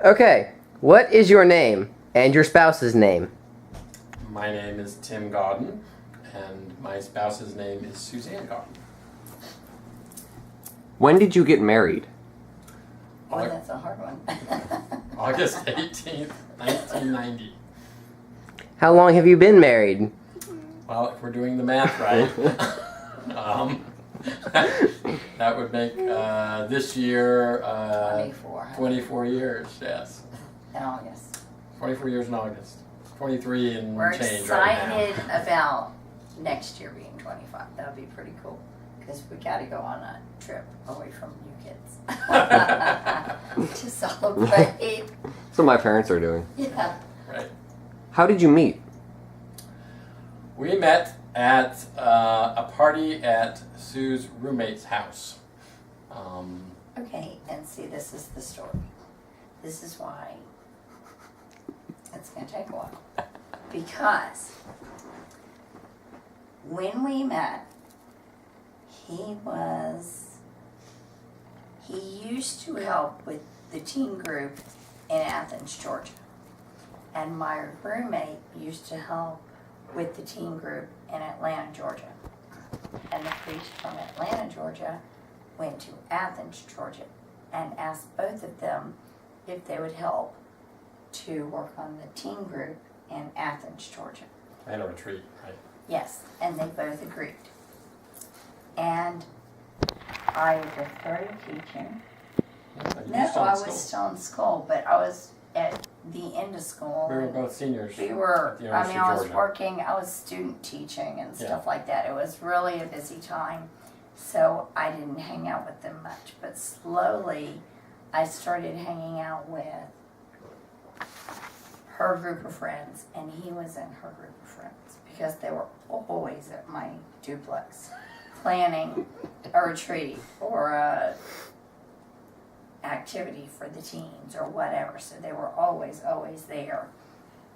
Okay, what is your name and your spouse's name? My name is Tim Gaudin, and my spouse's name is Suzanne Gaudin. When did you get married? Oh, that's a hard one. August 18th, 1990. How long have you been married? Well, if we're doing the math right, that would make this year 24 years, yes. In August. 24 years in August. 23 and We're change excited right now. about next year being 25. That would be pretty cool. Because we got to go on a trip away from you kids. To celebrate. That's what my parents are doing. Yeah. Right. How did you meet? We met at a party at Sue's roommate's house. Okay, and see, this is the story. This is why it's going to take a while. Because when we met, he used to help with the teen group in Athens, Georgia. And my roommate used to help with the teen group in Atlanta, Georgia. And the priest from Atlanta, Georgia went to Athens, Georgia and asked both of them if they would help to work on the teen group in Athens, Georgia. And a retreat, right? Yes, and they both agreed. And I was started teaching. No, I was still in school, but I was at the end of school. We were both seniors. We were, at the I University mean, of I was Georgia. working, I was student teaching and Yeah. stuff like that. It was really a busy time, so I didn't hang out with them much. But slowly, I started hanging out with her group of friends, and he was in her group of friends because they were always at my duplex planning a retreat or a activity for the teens or whatever. So they were always there.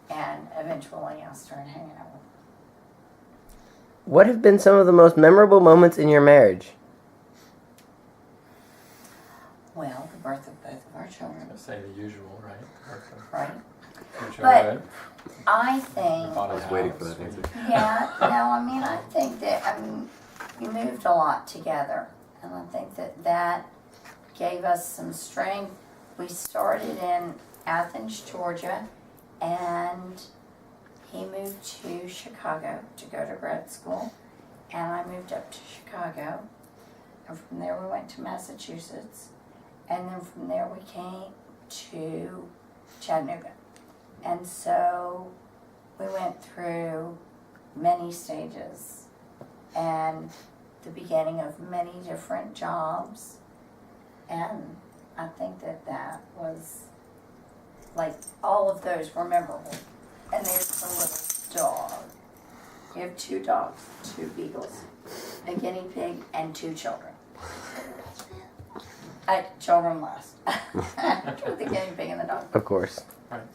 And eventually I started hanging out with them. What have been some of the most memorable moments in your marriage? Well, the birth of both of our children, I say the usual, right? right? Two But- children. I think, Bought a I was waiting for house. that answer. yeah, no, I mean, I think that, we moved a lot together. And I think that gave us some strength. We started in Athens, Georgia, and he moved to Chicago to go to grad school. And I moved up to Chicago. And from there we went to Massachusetts. And then from there we came to Chattanooga. And so we went through many stages and the beginning of many different jobs. And I think that was, like, all of those were memorable. And there's the little dog. You have 2 dogs, 2 beagles, a guinea pig, and 2 children. Children last. After the guinea pig and the dog. Of course. But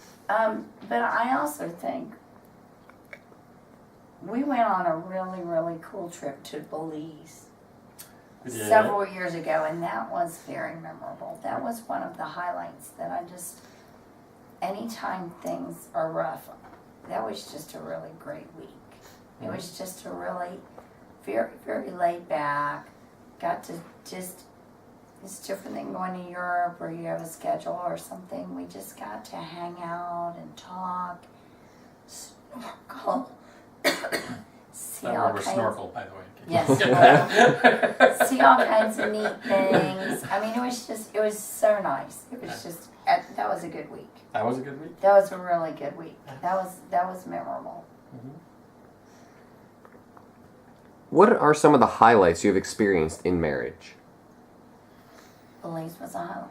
I also think we went on a really, really cool trip to Belize Yeah. several years ago, and that was very memorable. That was one of the highlights that anytime things are rough, that was just a really great week. It was just a really very, very laid back, got to just, it's different than going to Europe where you have a schedule or something. We just got to hang out and talk, snorkel, see That all word was kinds. snorkel, by the way. Yes, see all kinds of neat things. I mean, it was so nice. It was just, that was a good week. That was a good week. That was a really good week. That was memorable. What are some of the highlights you have experienced in marriage? Belize was a highlight.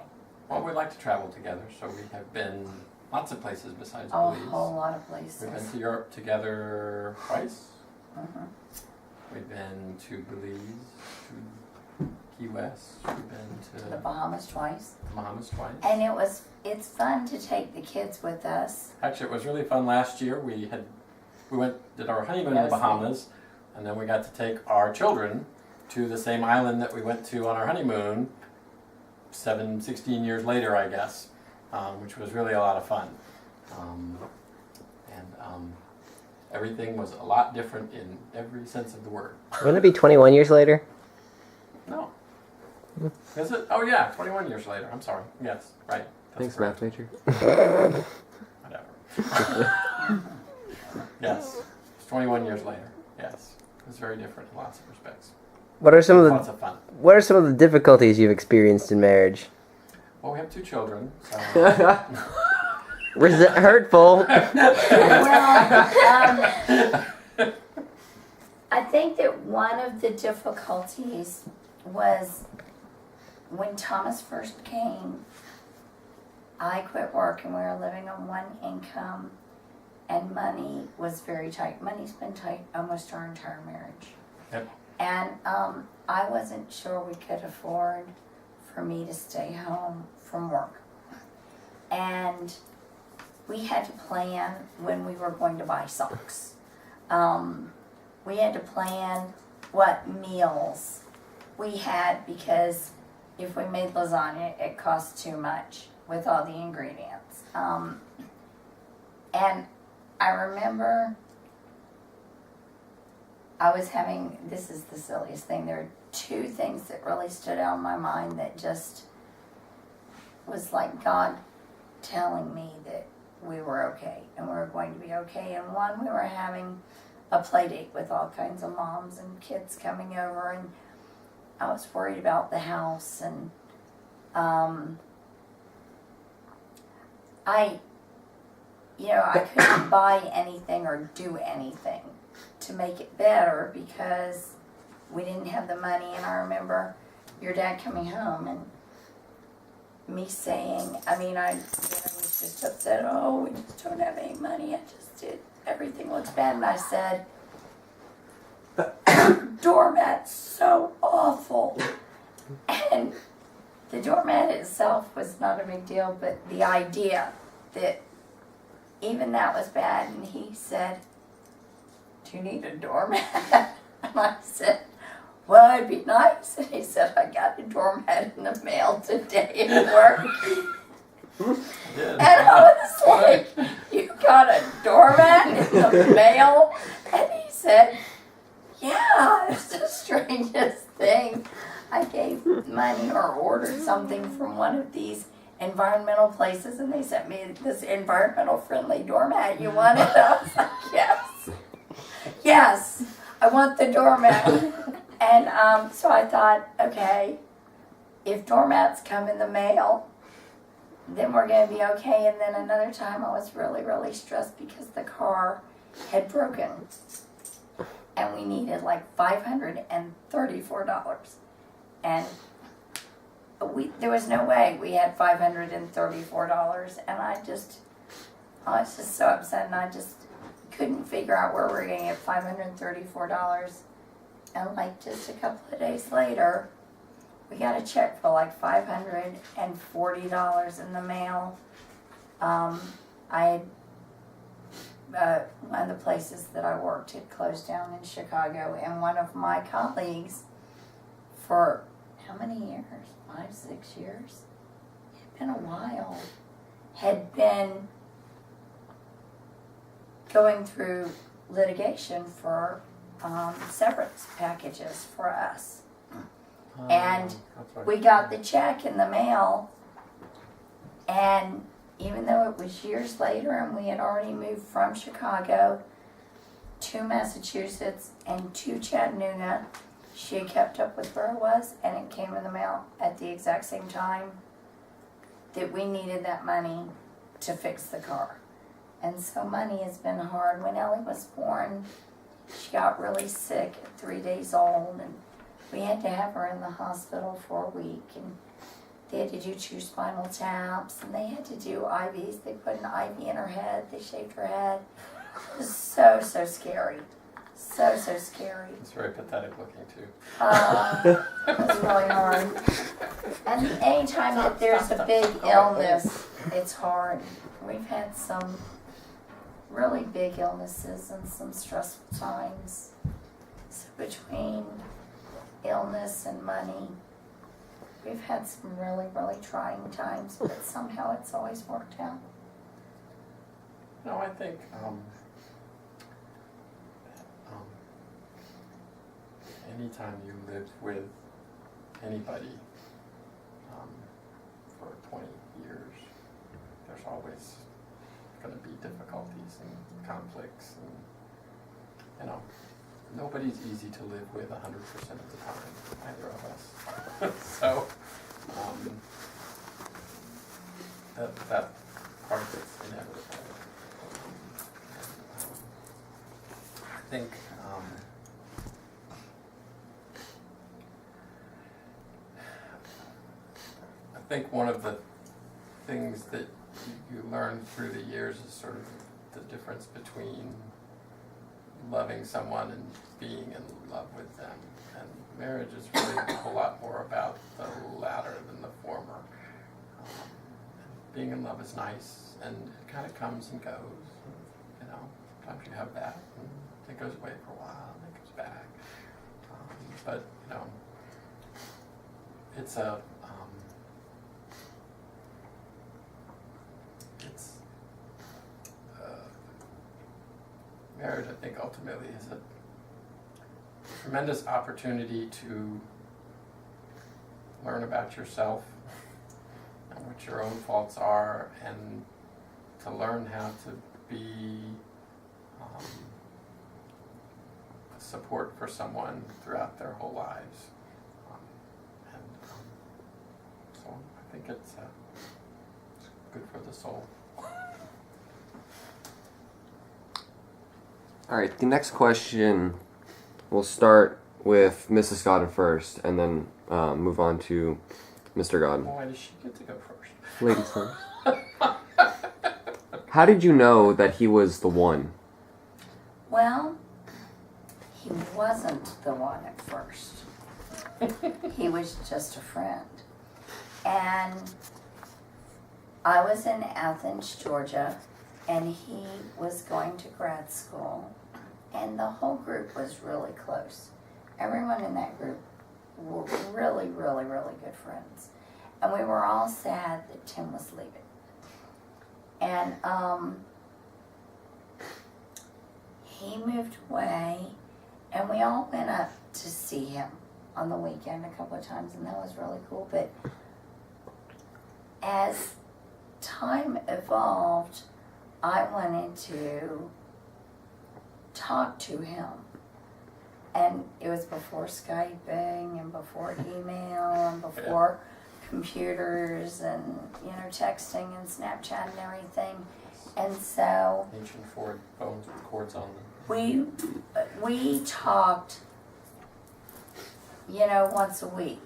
Well, we like to travel together, so we have been lots of places besides A Belize. whole lot of places. We've been to Europe together twice. Mhm. We've been to Belize, to Key West. We've been To the to Bahamas twice. the Bahamas twice. And it's fun to take the kids with us. Actually, it was really fun last year. We did our honeymoon in the Yes. Bahamas, and then we got to take our children to the same island that we went to on our honeymoon 16 years later, I guess. which was really a lot of fun. Everything was a lot different in every sense of the word. Wouldn't it be 21 years later? No. Is it? Oh yeah, 21 years later. I'm sorry. Yes, right. That's Thanks, correct. math major. Whatever. Yes, it's 21 years later. Yes, it's very different in lots of respects. What are some of Lots the of fun. What are some of the difficulties you've experienced in marriage? Well, we have 2 children, so Hurtful. I think that one of the difficulties was when Thomas first came, I quit work and we were living on one income, and money was very tight. Money's been tight almost our entire marriage. Yep. And I wasn't sure we could afford for me to stay home from work. And we had to plan when we were going to buy socks. We had to plan what meals we had, because if we made lasagna, it cost too much with all the ingredients. And I remember this is the silliest thing, there are 2 things that really stood out in my mind that just was like God telling me that we were okay and we were going to be okay. And one, we were having a play date with all kinds of moms and kids coming over, and I was worried about the house, and I couldn't buy anything or do anything to make it better because we didn't have the money. And I remember your dad coming home and me saying, I was just upset, we just don't have any money, everything looks bad. And I said, doormat's so awful. And the doormat itself was not a big deal, but the idea that even that was bad. And he said, do you need a doormat? And I said, well, it'd be nice. And he said, I got a doormat in the mail today at work. And I was like, you got a doormat in the mail? And he said, yeah, it's the strangest thing. I gave money or ordered something from one of these environmental places, and they sent me this environmental friendly doormat. You want it? I was like, yes, I want the doormat. And so I thought, okay, if doormats come in the mail, then we're going to be okay. And then another time I was really, really stressed because the car had broken, and we needed like $534. And there was no way we had $534, and I was just so upset, and I just couldn't figure out where we were going to get $534. And like just a couple of days later, we got a check for like $540 in the mail. One of the places that I worked had closed down in Chicago, and one of my colleagues, for how many years? 5, 6 years? It had been a while. Had been going through litigation for severance packages for us. And we got the check in the mail, and even though it was years later and we had already moved from Chicago to Massachusetts and to Chattanooga, she had kept up with where I was, and it came in the mail at the exact same time that we needed that money to fix the car. And so money has been hard. When Ellie was born, she got really sick at 3 days old, and we had to have her in the hospital for a week, and they had to do 2 spinal taps, and they had to do IVs. They put an IV in her head. They shaved her head. It was so scary. So scary. It's very pathetic looking too. It was really hard. And anytime that there's a big illness, it's hard. We've had some really big illnesses and some stressful times. So between illness and money, we've had some really, really trying times, but somehow it's always worked out. No, I think anytime you live with anybody for 20 years, there's always going to be difficulties and conflicts, and nobody's easy to live with 100% of the time, either of us. So that part of it's inevitable. I think one of the things that you learn through the years is sort of the difference between loving someone and being in love with them. And marriage is really a whole lot more about the latter than the former. Being in love is nice, and it kind of comes and goes. Sometimes you have that, and it goes away for a while, and it comes back. But it's a marriage, I think, ultimately is a tremendous opportunity to learn about yourself and what your own faults are, and to learn how to be support for someone throughout their whole lives. So I think it's good for the soul. All right, the next question, we'll start with Mrs. Gaudin first, and then move on to Mr. Gaudin. Why does she get to go first? Ladies first. How did you know that he was the one? Well, he wasn't the one at first. He was just a friend. And I was in Athens, Georgia, and he was going to grad school, and the whole group was really close. Everyone in that group were really, really, really good friends. And we were all sad that Tim was leaving. And he moved away, and we all went up to see him on the weekend a couple of times, and that was really cool. But as time evolved, I wanted to talk to him. And it was before Skyping and before email and before computers and texting and Snapchat and everything. And so Ancient Ford phones with cords on them. we talked once a week.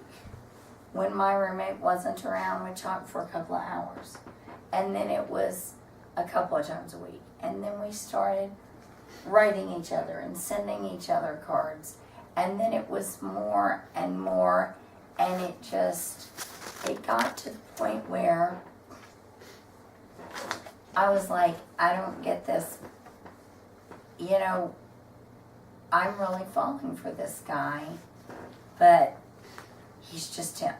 When my roommate wasn't around, we talked for a couple of hours. And then it was a couple of times a week. And then we started writing each other and sending each other cards. And then it was more and more, and it got to the point where I was like, I don't get this. I'm really falling for this guy, but he's just him.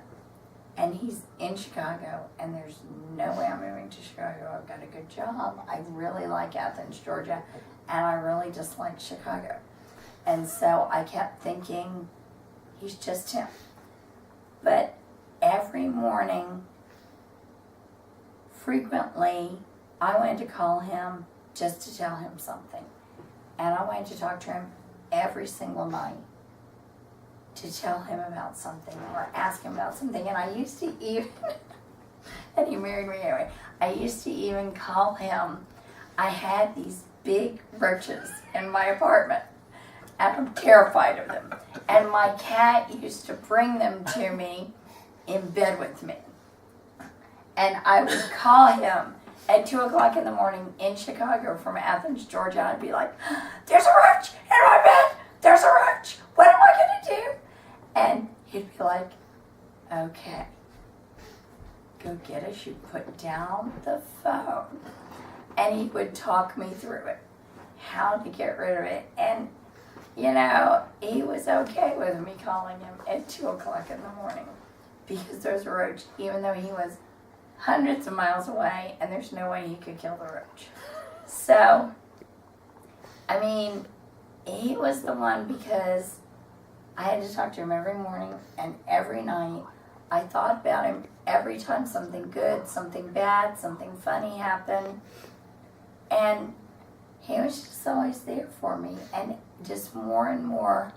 And he's in Chicago, and there's no way I'm moving to Chicago. I've got a good job. I really like Athens, Georgia, and I really dislike Chicago. And so I kept thinking, he's just him. But every morning, frequently, I wanted to call him just to tell him something. And I wanted to talk to him every single night to tell him about something or ask him about something. And I used to even, and he married me anyway, I used to even call him. I had these big roaches in my apartment, and I'm terrified of them. And my cat used to bring them to me in bed with me. And I would call him at 2 o'clock in the morning in Chicago from Athens, Georgia. I'd be like, there's a roach in my bed. There's a roach. What am I going to do? And he'd be like, okay, go get it. You put down the phone. And he would talk me through it, how to get rid of it. And, he was okay with me calling him at 2 o'clock in the morning. because there's a roach, even though he was hundreds of miles away, and there's no way he could kill the roach. So, I mean, he was the one because I had to talk to him every morning and every night. I thought about him every time something good, something bad, something funny happened. And he was just always there for me. And just more and more,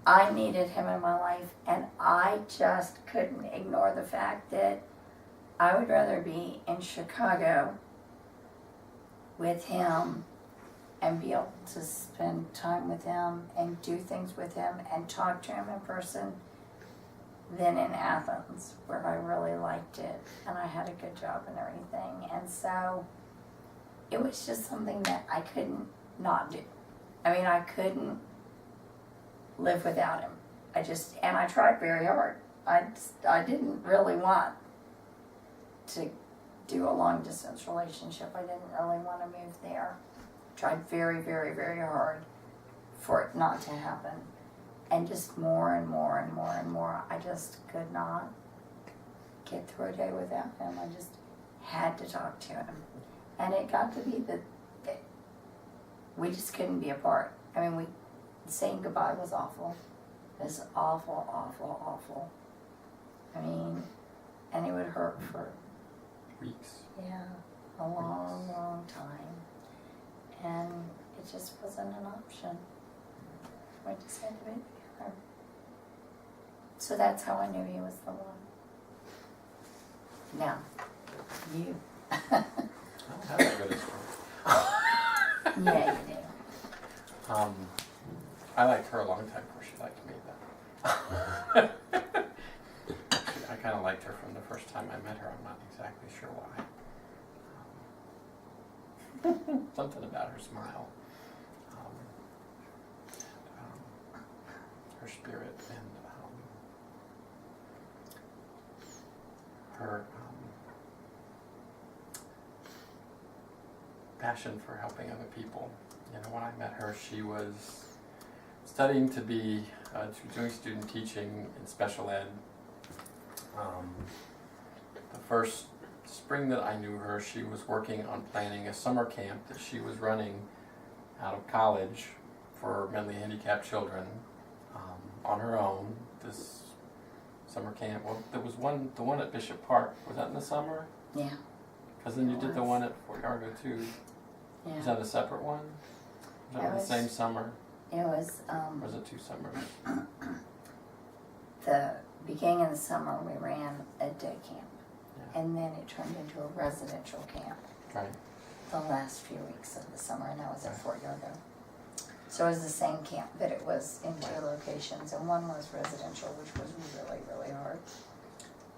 I needed him in my life. And I just couldn't ignore the fact that I would rather be in Chicago with him and be able to spend time with him and do things with him and talk to him in person than in Athens, where I really liked it and I had a good job and everything. And so it was just something that I couldn't not do. I mean, I couldn't live without him. And I tried very hard. I didn't really want to do a long distance relationship. I didn't really want to move there. Tried very, very, very hard for it not to happen. And just more and more and more and more, I just could not get through a day without him. I just had to talk to him. And it got to be that we just couldn't be apart. I mean, saying goodbye was awful. It was awful, awful, awful. I mean, and it would hurt for Weeks. yeah, a long, long time. And it just wasn't an option. We just had to be together. So that's how I knew he was the one. Now, you. I don't have that good a story. Yeah, you do. I liked her a long time before she liked me, though. I kind of liked her from the first time I met her. I'm not exactly sure why. Something about her smile, her spirit, and her passion for helping other people. You know, when I met her, she was studying to be, she was doing student teaching in special ed. The first spring that I knew her, she was working on planning a summer camp that she was running out of college for mentally handicapped children on her own. This summer camp, well, there was the one at Bishop Park. Was that in the summer? Yeah. Because then you did the one at Fort Yargo too. Yeah. Was that a separate one? Was that the same summer? It was, Or was it 2 summers? the beginning of the summer we ran a day camp. Yeah. And then it turned into a residential camp Right. the last few weeks of the summer, and that was at Right. Fort Yargo. So it was the same camp, but it was in 2 locations, and one was residential, which was really, really hard.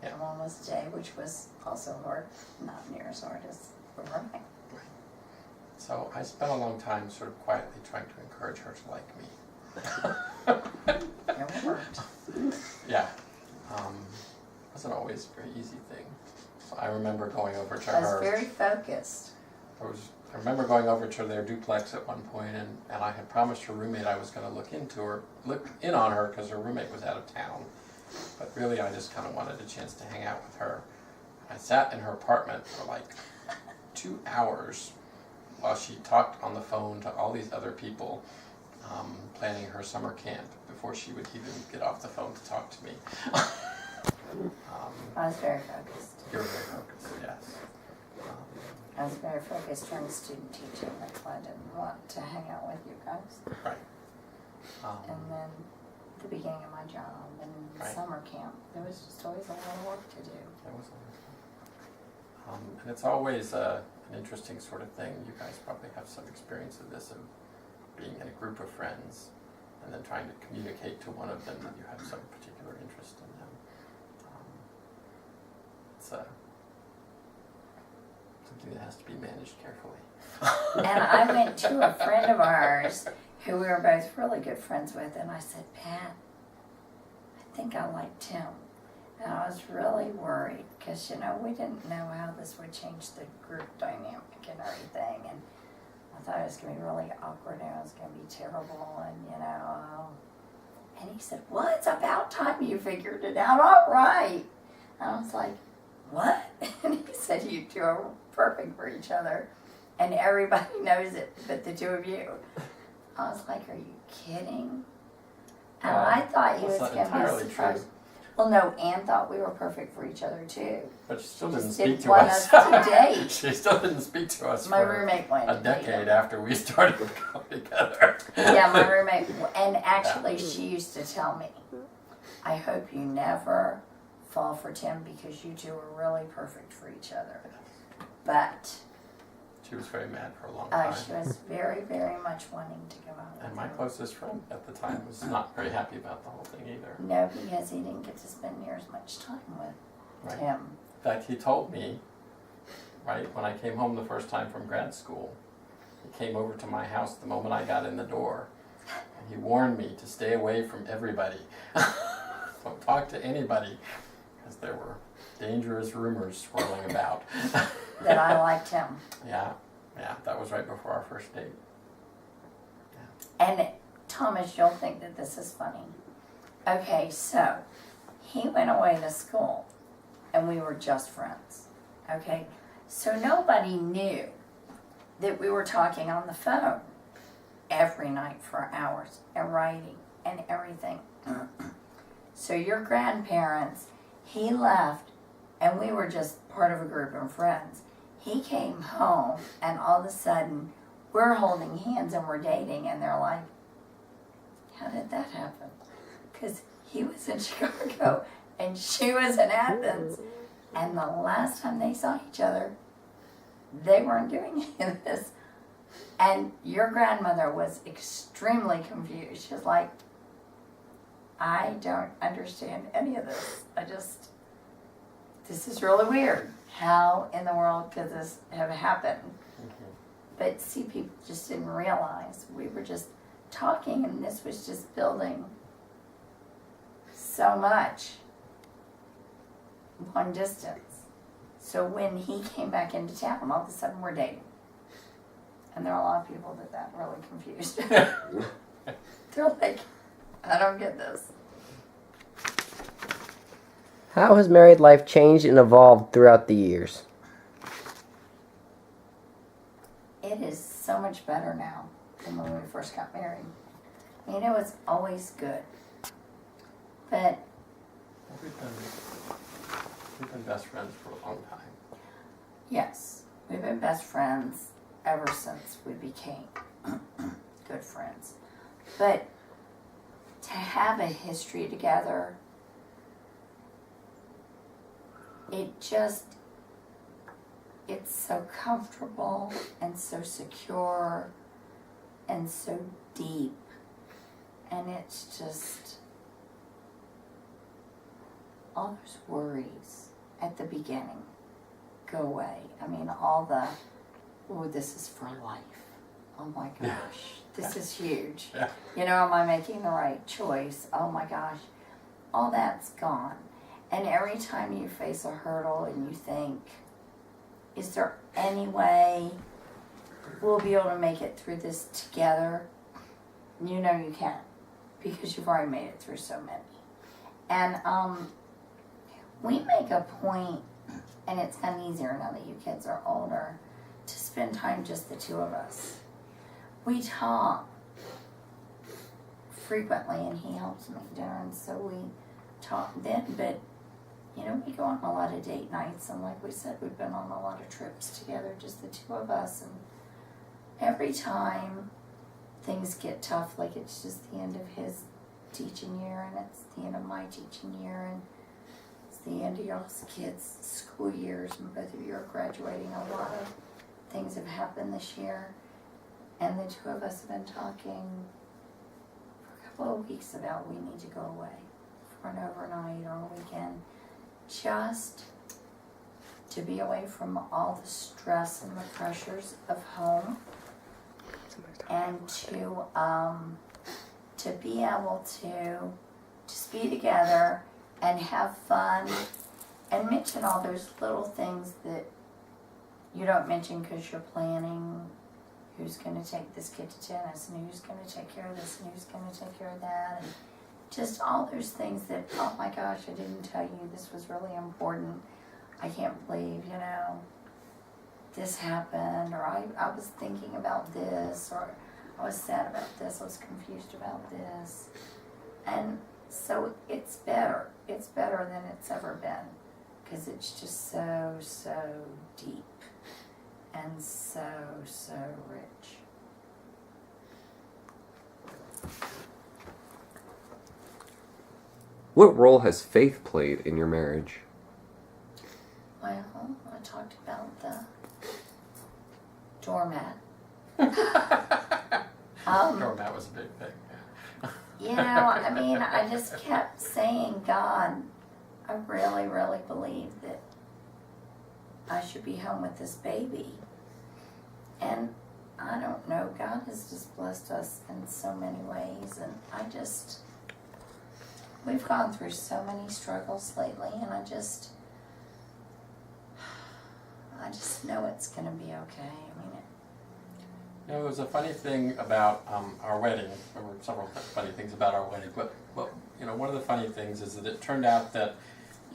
Yeah. And one was day, which was also hard, not near as hard as the running. So I spent a long time sort of quietly trying to encourage her to like me. It worked. Yeah. Wasn't always a very easy thing. So I remember going over to I was her. very focused. I remember going over to their duplex at one point, and I had promised her roommate I was going to look in on her because her roommate was out of town. But really, I just kind of wanted a chance to hang out with her. I sat in her apartment for like 2 hours while she talked on the phone to all these other people planning her summer camp before she would even get off the phone to talk to me. I was very focused. You were very focused, yes. I was very focused during student teaching. That's why I didn't want to hang out with you guys. Right. And then the beginning of my job and Right. summer camp, there was just always a lot of work to do. That was and it's always an interesting sort of thing. You guys probably have some experience of this, of being in a group of friends and then trying to communicate to one of them that you have some particular interest in them. It's something that has to be managed carefully. And I went to a friend of ours who we were both really good friends with, and I said, Pat, I think I like Tim. And I was really worried because, you know, we didn't know how this would change the group dynamic and everything. And I thought it was going to be really awkward and it was going to be terrible. And, you know, And he said, well, it's about time you figured it out. All right. And I was like, what? And he said, you two are perfect for each other. And everybody knows it but the two of you. I was like, are you kidding? And I thought he was that's going not to be entirely surprised. true. Well, no, Ann thought we were perfect for each other, too. But she still Just didn't speak didn't to want us. us to date. She still didn't speak to us My for roommate wanted a to date decade him. after we started going together. Yeah, my roommate, and actually she used to tell me, I hope you never fall for Tim because you two are really perfect for each other. But She was very mad for a long time. she was very, very much wanting to go out with And my him. closest friend at the time was not very happy about the whole thing either. No, because he didn't get to spend near as much time with Right. Tim. In fact, he told me, right, when I came home the first time from grad school, he came over to my house the moment I got in the door, and he warned me to stay away from everybody. Don't talk to anybody, because there were dangerous rumors swirling about. That I liked him. Yeah, that was right before our first date. And Thomas, you'll think that this is funny. Okay, so he went away to school and we were just friends. Okay, so nobody knew that we were talking on the phone every night for hours and writing and everything. So your grandparents, he left and we were just part of a group of friends. He came home and all of a sudden we're holding hands and we're dating, and they're like, how did that happen? Because he was in Chicago and she was in Athens, and the last time they saw each other, they weren't doing any of this. And your grandmother was extremely confused. She was like, I don't understand any of this. This is really weird. How in the world could this have happened? But see, people just didn't realize we were just talking, and this was just building so much long distance. So when he came back into town, all of a sudden we're dating. And there are a lot of people that really confused. They're like, I don't get this. How has married life changed and evolved throughout the years? It is so much better now than when we first got married. I mean, it was always good. But We've been best friends for a long time. yes, we've been best friends ever since we became good friends. But to have a history together, it's so comfortable and so secure and so deep. And it's just, all those worries at the beginning go away. I mean, all the, oh, this is for life. Oh my gosh, this is huge. Yeah. You know, am I making the right choice? Oh my gosh, all that's gone. And every time you face a hurdle and you think, is there any way we'll be able to make it through this together? You know you can, because you've already made it through so many. And we make a point, and it's gotten easier now that you kids are older, to spend time just the two of us. We talk frequently, and he helps make dinner, and so we talk then, but you know, we go on a lot of date nights, and like we said, we've been on a lot of trips together, just the two of us, and every time things get tough, like it's just the end of his teaching year, and it's the end of my teaching year, and it's the end of y'all's kids' school years, and both of you are graduating. A lot of things have happened this year, and the two of us have been talking for a couple of weeks about we need to go away for an overnight or a weekend, just to be away from all the stress and the pressures of home, and to be able to just be together and have fun and mention all those little things that you don't mention because you're planning who's going to take this kid to tennis and who's going to take care of this and who's going to take care of that, and just all those things that, oh my gosh, I didn't tell you this was really important. I can't believe, this happened, or I was thinking about this, or I was sad about this, I was confused about this. And so it's better. It's better than it's ever been, because it's just so, so deep and so, so rich. What role has faith played in your marriage? Well, I talked about the doormat. Doormat was a big thing. I just kept saying, God, I really, really believe that I should be home with this baby. And I don't know, God has just blessed us in so many ways, and we've gone through so many struggles lately, and I just know it's going to be okay. There was a funny thing about our wedding. There were several funny things about our wedding, but one of the funny things is that it turned out that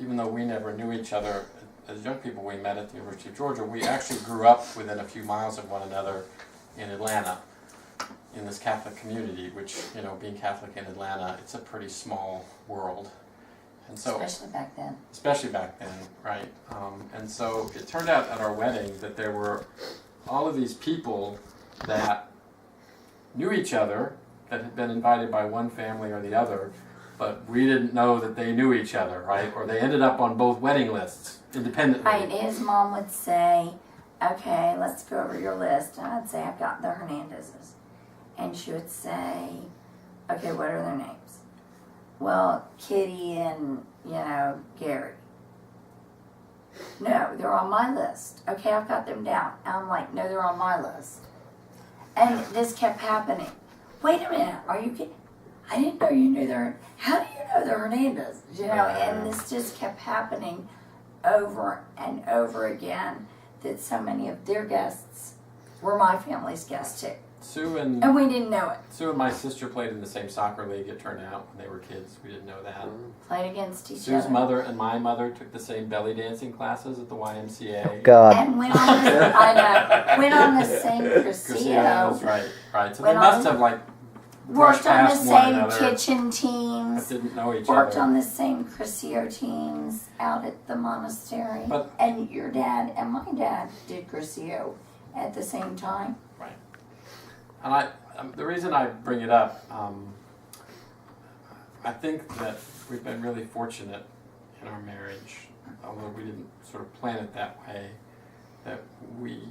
even though we never knew each other as young people, we met at the University of Georgia. We actually grew up within a few miles of one another in Atlanta, in this Catholic community. Which, being Catholic in Atlanta, it's a pretty small world, and so especially back then, right? And so it turned out at our wedding that there were all of these people that knew each other, that had been invited by one family or the other, but we didn't know that they knew each other, right? Or they ended up on both wedding lists independently. Right, his mom would say, okay, let's go over your list. And I'd say, I've got the Hernandezes. And she would say, okay, what are their names? Well, Kitty and, Gary. No, they're on my list. Okay, I've got them down. And I'm like, no, they're on my list. And this kept happening. Wait a minute, are you kidding? I didn't know you knew how do you know the Hernandez? And this just kept happening over and over again, that so many of their guests were my family's guests too. And we didn't know it. Sue and my sister played in the same soccer league, it turned out, when they were kids. We didn't know that. Played against each Sue's other. mother and my mother took the same belly dancing classes at the YMCA. God. And went on the same Crescio. Right. So they must have Worked on the past one same another. kitchen teams. That didn't know each Worked other. on the same Crescio teams out at the monastery. But- and your dad and my dad did Crescio at the same time. Right. And the reason I bring it up, I think that we've been really fortunate in our marriage, although we didn't sort of plan it that way, that we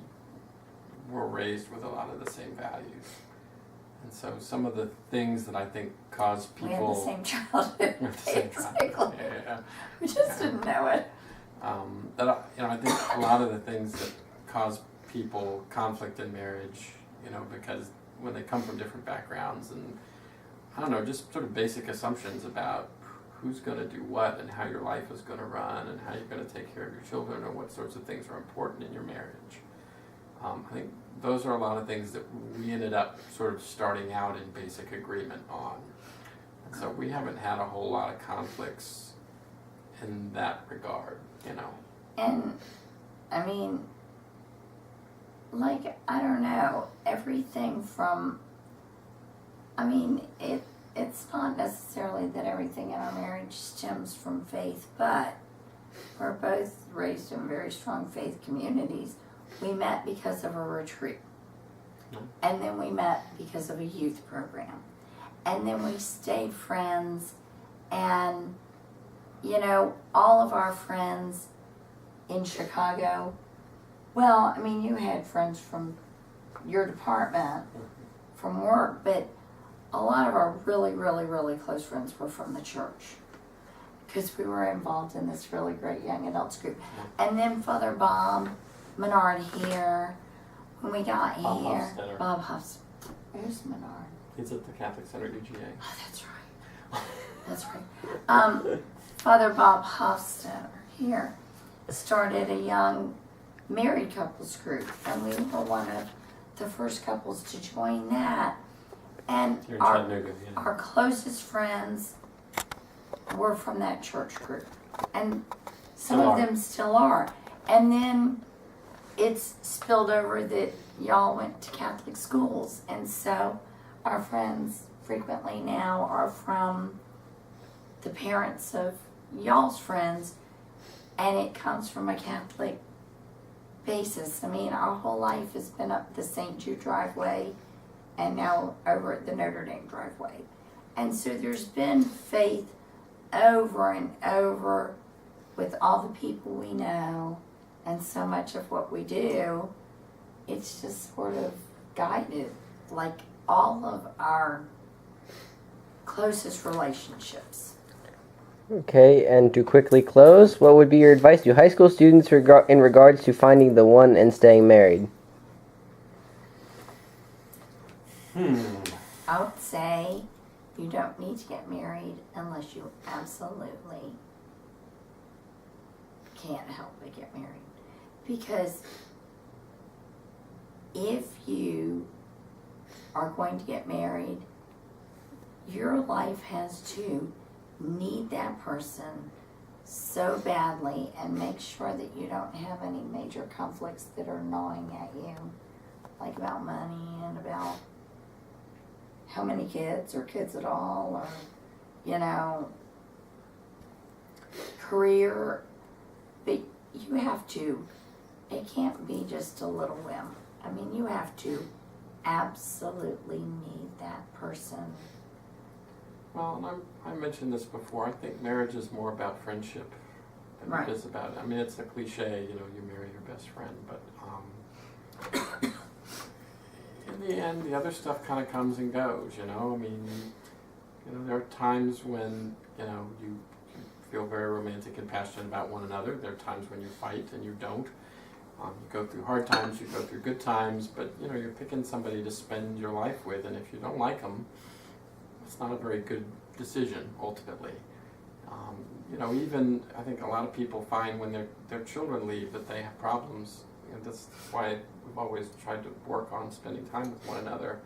were raised with a lot of the same values. And so some of the things that I think cause people... We had the same childhood, basically. Yeah. We just didn't know it. I think a lot of the things that cause people conflict in marriage, because when they come from different backgrounds and, I don't know, just sort of basic assumptions about who's going to do what and how your life is going to run and how you're going to take care of your children and what sorts of things are important in your marriage. I think those are a lot of things that we ended up sort of starting out in basic agreement on. And so we haven't had a whole lot of conflicts in that regard, And, I don't know, everything from, it's not necessarily that everything in our marriage stems from faith, but we're both raised in very strong faith communities. We met because of a retreat. And then we met because of a youth program. And then we stayed friends. And, all of our friends in Chicago, you had friends from your department, from work, but a lot of our really, really, really close friends were from the church, because we were involved in this really great young adults group. And then Father Bob Menard here, when we got here. Bob Hofstadter. Where's Menard? He's at the Catholic Center UGA. Oh, that's right. Father Bob Hofstadter here started a young married couples group, and we were one of the first couples to join that. And Here in Chattanooga, our closest friends were from that church group. And some Still of are. them still are. And then it's spilled over that y'all went to Catholic schools. And so our friends frequently now are from the parents of y'all's friends, and it comes from a Catholic basis. I mean, our whole life has been up the St. Jude driveway and now over at the Notre Dame driveway. And so there's been faith over and over with all the people we know, and so much of what we do, it's just sort of guided, like all of our closest relationships. Okay, and to quickly close, what would be your advice to high school students in regards to finding the one and staying married? I would say you don't need to get married unless you absolutely can't help but get married. Because if you are going to get married, your life has to need that person so badly, and make sure that you don't have any major conflicts that are gnawing at you, like about money and about how many kids or kids at all, or, you know, career. But you have to, it can't be just a little whim. I mean, you have to absolutely need that person. Well, and I mentioned this before. I think marriage is more about friendship than Right. it is about. I mean, it's a cliche, you know, you marry your best friend, but in the end, the other stuff kind of comes and goes. You know, I mean, you know, there are times when you feel very romantic and passionate about one another. There are times when you fight and you don't. You go through hard times, you go through good times, but you know, you're picking somebody to spend your life with, and if you don't like them, it's not a very good decision ultimately. You know, even I think a lot of people find when their children leave that they have problems. You know, that's why we've always tried to work on spending time with one another.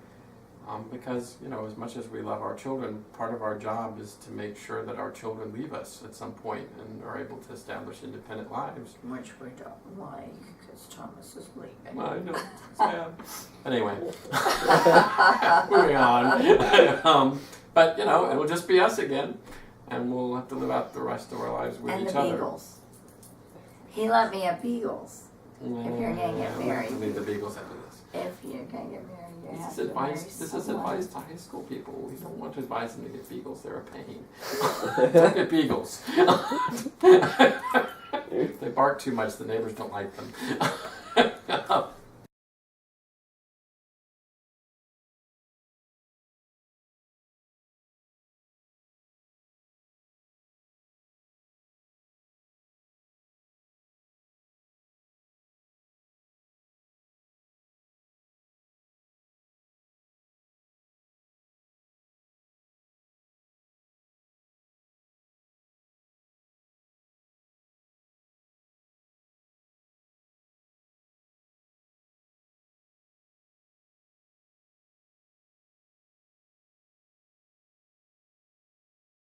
Because, you know, as much as we love our children, part of our job is to make sure that our children leave us at some point and are able to establish independent lives. Which we don't like, because Thomas is leaving. I know, it's sad. Anyway, moving on. But, you know, it'll just be us again, and we'll have to live out the rest of our lives with And each the other. Beagles. He let me have Beagles. If you're gonna get We'll have to married. leave the Beagles after this. If you're gonna get married, you have This to is marry advice. This is someone. advice to high school people. We don't want to advise them to get Beagles. They're a pain. Don't get Beagles. If they bark too much, the neighbors don't like them.